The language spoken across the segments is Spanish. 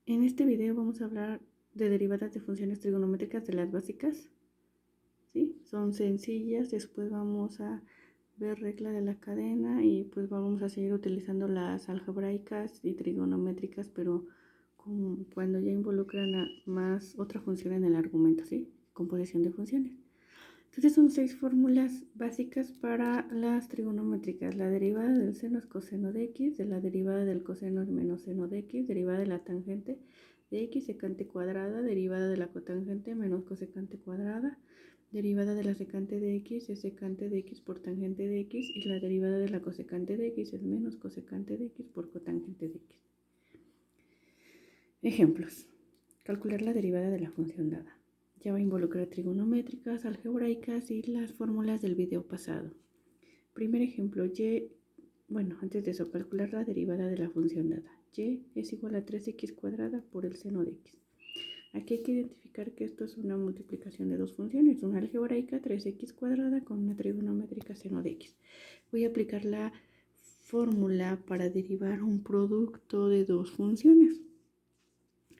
En este video vamos a hablar de derivadas de funciones trigonométricas de las básicas. ¿Sí? Son sencillas, después vamos a ver regla de la cadena y pues vamos a seguir utilizando las algebraicas y trigonométricas, pero cuando ya involucran a más otra función en el argumento, ¿sí? Composición de funciones. Entonces son 6 fórmulas básicas para las trigonométricas. La derivada del seno es coseno de x, de la derivada del coseno es menos seno de x, derivada de la tangente de x secante cuadrada, derivada de la cotangente menos cosecante cuadrada, derivada de la secante de x es secante de x por tangente de x y la derivada de la cosecante de x es menos cosecante de x por cotangente de x. Ejemplos. Calcular la derivada de la función dada. Ya va a involucrar trigonométricas, algebraicas y las fórmulas del video pasado. Primer ejemplo, antes de eso, calcular la derivada de la función dada. Y es igual a 3x cuadrada por el seno de x. Aquí hay que identificar que esto es una multiplicación de dos funciones, una algebraica 3x cuadrada con una trigonométrica seno de x. Voy a aplicar la fórmula para derivar un producto de dos funciones,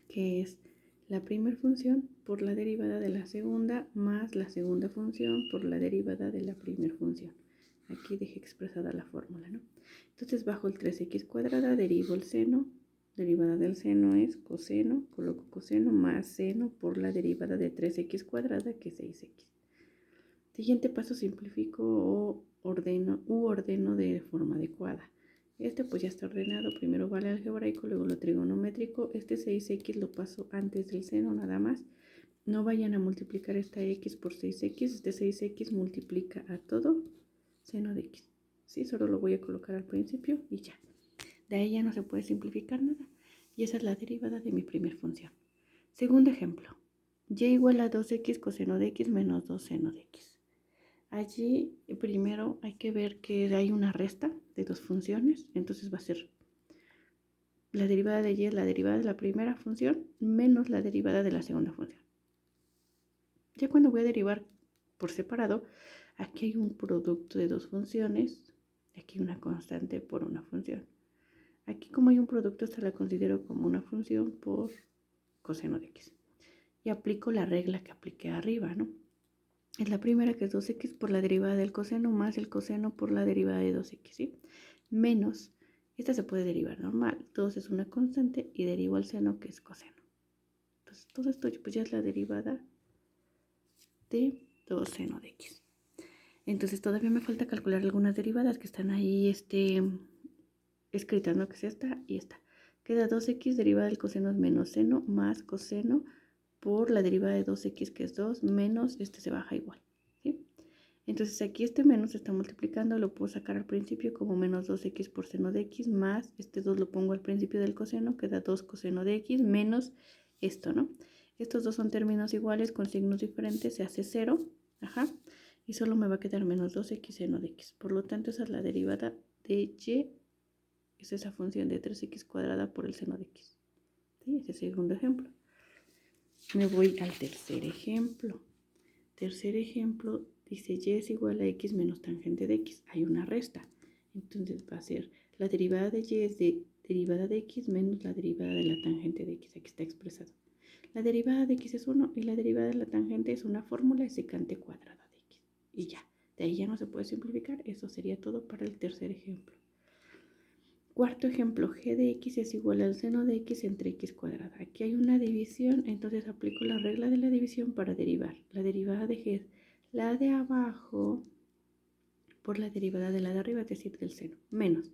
que es la primera función por la derivada de la segunda más la segunda función por la derivada de la primera función. Aquí dejé expresada la fórmula, ¿no? Entonces bajo el 3x cuadrada derivo el seno, derivada del seno es coseno, coloco coseno más seno por la derivada de 3x cuadrada que es 6x. Siguiente paso, simplifico o ordeno de forma adecuada. Este pues ya está ordenado, primero va el algebraico, luego lo trigonométrico. Este 6x lo paso antes del seno nada más. No vayan a multiplicar esta x por 6x, este 6x multiplica a todo seno de x. ¿Sí? Solo lo voy a colocar al principio y ya. De ahí ya no se puede simplificar nada. Y esa es la derivada de mi primer función. Segundo ejemplo, y igual a 2x coseno de x menos 2 seno de x. Allí primero hay que ver que hay una resta de dos funciones, entonces va a ser la derivada de y es la derivada de la primera función menos la derivada de la segunda función. Ya cuando voy a derivar por separado, aquí hay un producto de dos funciones, aquí una constante por una función. Aquí como hay un producto, esta la considero como una función por coseno de x. Y aplico la regla que apliqué arriba, ¿no? Es la primera, que es 2x por la derivada del coseno más el coseno por la derivada de 2x, ¿sí? Menos, esta se puede derivar normal, 2 es una constante y derivo al seno que es coseno. Entonces todo esto pues ya es la derivada de 2 seno de x. Entonces todavía me falta calcular algunas derivadas que están ahí escritas, ¿no? Que es esta y esta. Queda 2x derivada del coseno es menos seno más coseno por la derivada de 2x que es 2 menos este se baja igual, ¿sí? Entonces aquí este menos se está multiplicando, lo puedo sacar al principio como menos 2x por seno de x más este 2 lo pongo al principio del coseno, queda 2 coseno de x menos esto, ¿no? Estos dos son términos iguales con signos diferentes, se hace 0, y solo me va a quedar menos 2x seno de x. Por lo tanto, esa es la derivada de y, es esa función de 3x cuadrada por el seno de x. ¿Sí? Ese es el segundo ejemplo. Me voy al tercer ejemplo. Tercer ejemplo dice y es igual a x menos tangente de x. Hay una resta. Entonces va a ser la derivada de y es de derivada de x menos la derivada de la tangente de x. Aquí está expresado. La derivada de x es 1 y la derivada de la tangente es una fórmula de secante cuadrada de x. Y ya. De ahí ya no se puede simplificar. Eso sería todo para el tercer ejemplo. Cuarto ejemplo, g de x es igual al seno de x entre x cuadrada. Aquí hay una división, entonces aplico la regla de la división para derivar. La derivada de g es la de abajo por la derivada de la de arriba, es decir, del seno, menos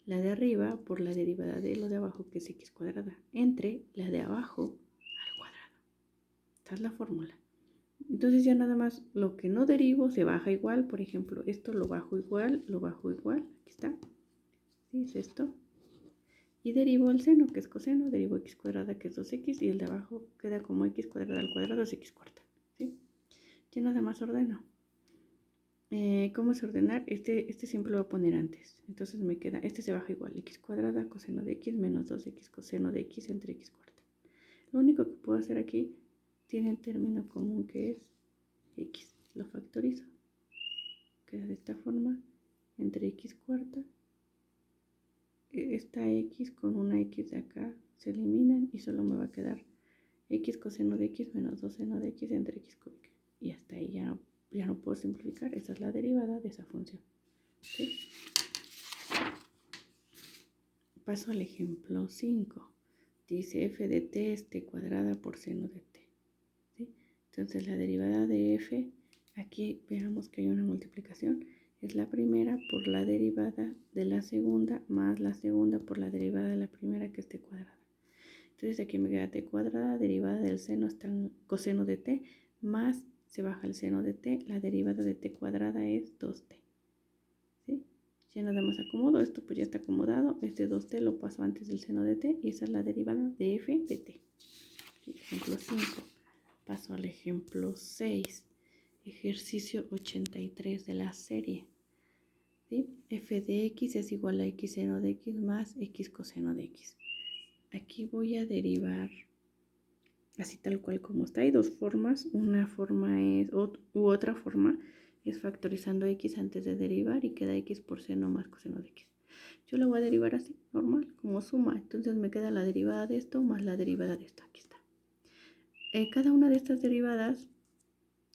la de arriba por la derivada de lo de abajo, que es x cuadrada, entre la de abajo al cuadrado. Esta es la fórmula. Entonces ya nada más lo que no derivo se baja igual. Por ejemplo, esto lo bajo igual, aquí está. ¿Sí? Es esto. Y derivo el seno, que es coseno, derivo x cuadrada, que es 2x, y el de abajo queda como x cuadrada al cuadrado es x cuarta. ¿Sí? Ya nada más ordeno. ¿Cómo es ordenar? Este siempre lo voy a poner antes. Entonces me queda, este se baja igual, x cuadrada coseno de x menos 2x coseno de x entre x cuarta. Lo único que puedo hacer aquí tiene el término común que es x. Lo factorizo. Queda de esta forma entre x cuarta esta x con una x de acá se eliminan y solo me va a quedar x coseno de x menos 2 seno de x entre x cúbica. Y hasta ahí ya no puedo simplificar. Esa es la derivada de esa función. ¿Sí? Paso al ejemplo 5. Dice f de t es t cuadrada por seno de t. ¿Sí? Entonces la derivada de f, aquí veamos que hay una multiplicación. Es la primera por la derivada de la segunda más la segunda por la derivada de la primera, que es t cuadrada. Entonces aquí me queda t cuadrada, derivada del seno está el coseno de t, más se baja el seno de t, la derivada de t cuadrada es 2t. ¿Sí? Ya nada más acomodo, esto pues ya está acomodado, este 2t lo paso antes del seno de t y esa es la derivada de f de t. Ejemplo 5. Paso al ejemplo 6. Ejercicio 83 de la serie. ¿Sí? F de x es igual a x seno de x más x coseno de x. Aquí voy a derivar así tal cual como está. Hay dos formas. Una forma es, otra forma es factorizando x antes de derivar y queda x por seno más coseno de x. Yo lo voy a derivar así, normal, como suma. Entonces me queda la derivada de esto más la derivada de esto. Aquí está. Cada una de estas derivadas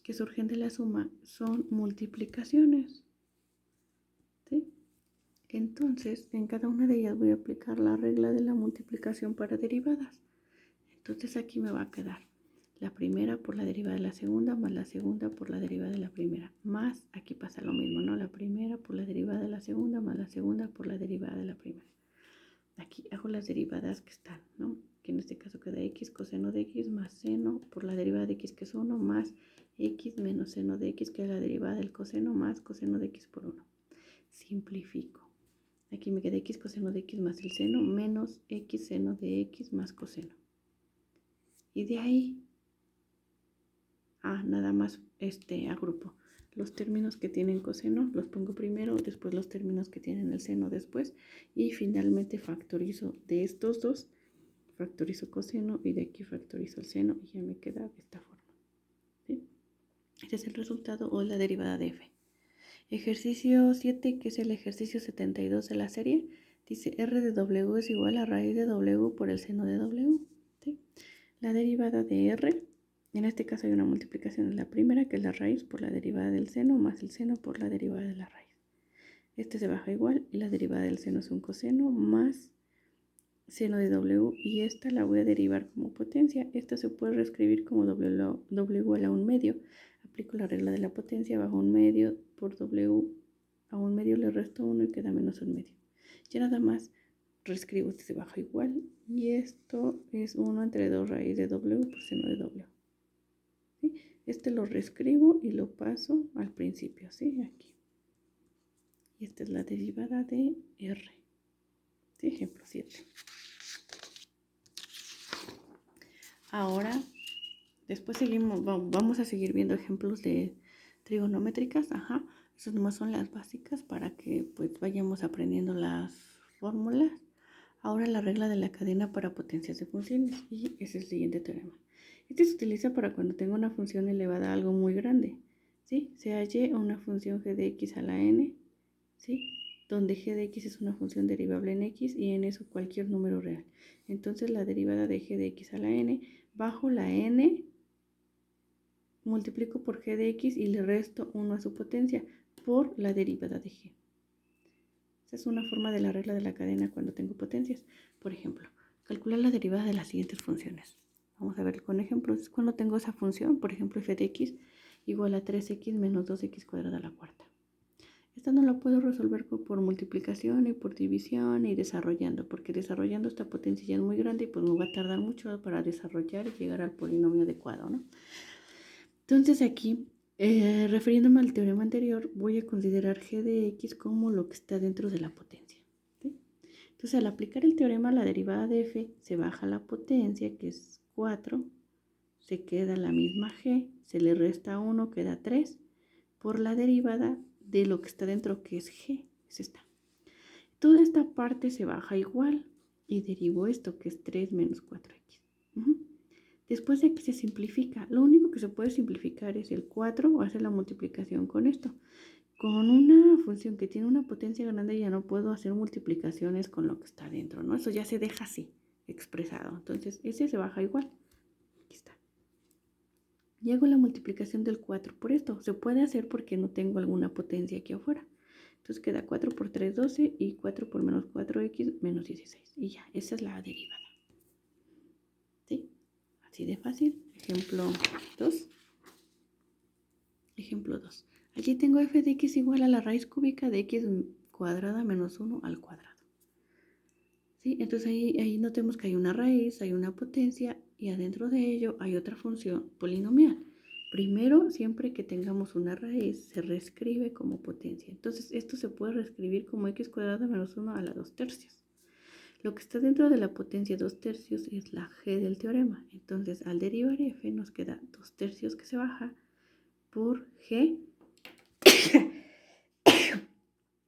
que surgen de la suma son multiplicaciones. ¿Sí? Entonces, en cada una de ellas voy a aplicar la regla de la multiplicación para derivadas. Entonces aquí me va a quedar la primera por la derivada de la segunda más la segunda por la derivada de la primera. Más, aquí pasa lo mismo, ¿no? La primera por la derivada de la segunda más la segunda por la derivada de la primera. Aquí hago las derivadas que están, ¿no? Que en este caso queda x coseno de x más seno por la derivada de x, que es 1, más x menos seno de x, que es la derivada del coseno, más coseno de x por 1. Simplifico. Aquí me queda x coseno de x más el seno, menos x seno de x más coseno. Y de ahí, nada más agrupo los términos que tienen coseno, los pongo primero, después los términos que tienen el seno después, y finalmente factorizo de estos dos, factorizo coseno y de aquí factorizo el seno y ya me queda de esta forma. ¿Sí? Este es el resultado o la derivada de f. Ejercicio 7, que es el ejercicio 72 de la serie, dice r de w es igual a raíz de w por el seno de w. ¿Sí? La derivada de r, en este caso hay una multiplicación de la primera, que es la raíz por la derivada del seno, más el seno por la derivada de la raíz. Este se baja igual y la derivada del seno es un coseno más seno de w, y esta la voy a derivar como potencia. Esta se puede reescribir como w igual a 1/2. Aplico la regla de la potencia, bajo 1/2 por w, a 1/2 le resto 1 y queda menos 1/2. Ya nada más reescribo, este se baja igual y esto es 1 entre 2 raíz de w por seno de w. ¿Sí? Este lo reescribo y lo paso al principio, ¿sí? Aquí. Y esta es la derivada de r. ¿Sí? Ejemplo 7. Ahora, después vamos a seguir viendo ejemplos de trigonométricas. Esas nomás son las básicas para que pues vayamos aprendiendo las fórmulas. Ahora la regla de la cadena para potencias de funciones, y ese es el siguiente teorema. Este se utiliza para cuando tengo una función elevada a algo muy grande, ¿sí? Se halle una función g de x a la n, ¿sí? Donde g de x es una función derivable en x y n es cualquier número real. Entonces la derivada de g de x a la n, bajo la n, multiplico por g de x y le resto 1 a su potencia por la derivada de g. Esa es una forma de la regla de la cadena cuando tengo potencias. Por ejemplo, calcular la derivada de las siguientes funciones. Vamos a ver con ejemplos. Cuando tengo esa función, por ejemplo, f de x igual a 3x menos 2x cuadrada a la cuarta. Esta no la puedo resolver por multiplicación y por división y desarrollando, porque desarrollando esta potencia ya es muy grande y pues me va a tardar mucho para desarrollar y llegar al polinomio adecuado, ¿no? Entonces aquí, refiriéndome al teorema anterior, voy a considerar g de x como lo que está dentro de la potencia. ¿Sí? Entonces al aplicar el teorema, la derivada de f se baja la potencia, que es 4, se queda la misma g, se le resta 1, queda 3, por la derivada de lo que está dentro, que es g, es esta. Toda esta parte se baja igual y derivo esto, que es 3 menos 4x. Después de que se simplifica, lo único que se puede simplificar es el 4 o hacer la multiplicación con esto. Con una función que tiene una potencia grande ya no puedo hacer multiplicaciones con lo que está dentro, ¿no? Eso ya se deja así, expresado. Entonces, ese se baja igual. Aquí está. Y hago la multiplicación del 4 por esto. Se puede hacer porque no tengo alguna potencia aquí afuera. Entonces queda 4 por 3, 12 y 4 por menos 4x menos 16. Y ya, esa es la derivada. ¿Sí? Así de fácil. Ejemplo 2. Ejemplo 2. Aquí tengo f de x igual a la raíz cúbica de x cuadrada menos 1 al cuadrado. ¿Sí? Entonces ahí notemos que hay una raíz, hay una potencia y adentro de ello hay otra función polinomial. Primero, siempre que tengamos una raíz, se reescribe como potencia. Entonces esto se puede reescribir como x cuadrada menos 1 a la 2 tercios. Lo que está dentro de la potencia 2 tercios es la g del teorema. Entonces al derivar f nos queda 2 tercios que se baja por g,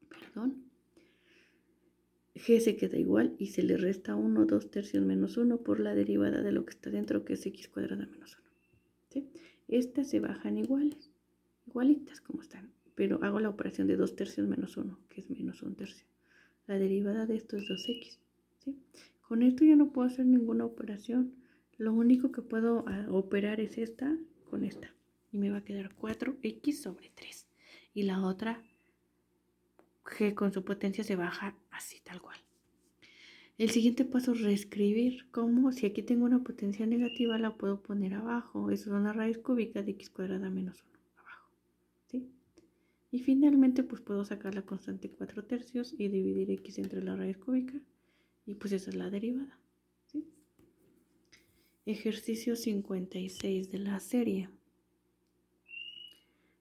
perdón, g se queda igual y se le resta 1, 2 tercios menos 1 por la derivada de lo que está dentro, que es x cuadrada menos 1. ¿Sí? Estas se bajan iguales, igualitas como están, pero hago la operación de 2 tercios menos 1, que es menos 1 tercio. La derivada de esto es 2x. ¿Sí? Con esto ya no puedo hacer ninguna operación. Lo único que puedo operar es esta con esta. Y me va a quedar 4x sobre 3. Y la otra g con su potencia se baja así tal cual. El siguiente paso es reescribir. Como si aquí tengo una potencia negativa, la puedo poner abajo. Eso es una raíz cúbica de x cuadrada menos 1 abajo. ¿Sí? Y finalmente pues puedo sacar la constante 4 tercios y dividir x entre la raíz cúbica. Y pues esa es la derivada. ¿Sí? Ejercicio 56 de la serie.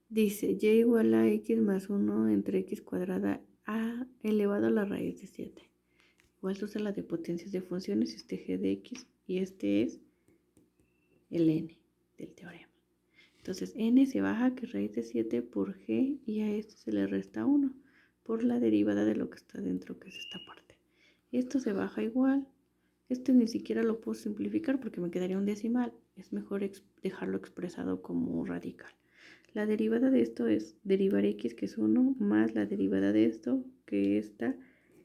Dice y igual a x más 1 entre x cuadrada a elevado a la raíz de 7. Igual se usa la de potencias de funciones, este g de x y este es el n del teorema. Entonces n se baja, que es raíz de 7 por g, y a esto se le resta 1 por la derivada de lo que está dentro, que es esta parte. Esto se baja igual. Esto ni siquiera lo puedo simplificar porque me quedaría un decimal. Es mejor dejarlo expresado como radical. La derivada de esto es derivar x, que es 1, más la derivada de esto, que esta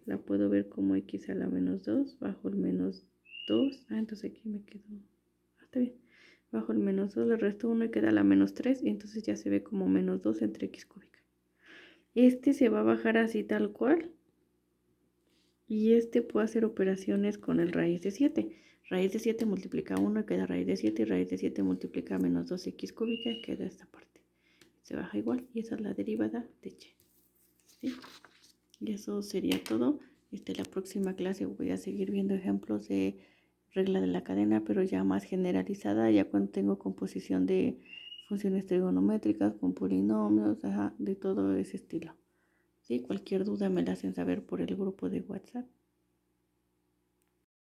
la puedo ver como x a la menos 2 bajo el menos 2. Entonces aquí me quedo. Está bien. Bajo el menos 2 le resto 1 y queda la menos 3. Y entonces ya se ve como menos 2 entre x cúbica. Este se va a bajar así tal cual. Y este puede hacer operaciones con el raíz de 7. Raíz de 7 multiplica 1 y queda raíz de 7. Y raíz de 7 multiplica menos 2x cúbica y queda esta parte. Se baja igual. Y esa es la derivada de y. ¿Sí? Y eso sería todo. La próxima clase voy a seguir viendo ejemplos de regla de la cadena, pero ya más generalizada, ya cuando tengo composición de funciones trigonométricas con polinomios, de todo ese estilo. ¿Sí? Cualquier duda me la hacen saber por el grupo de WhatsApp.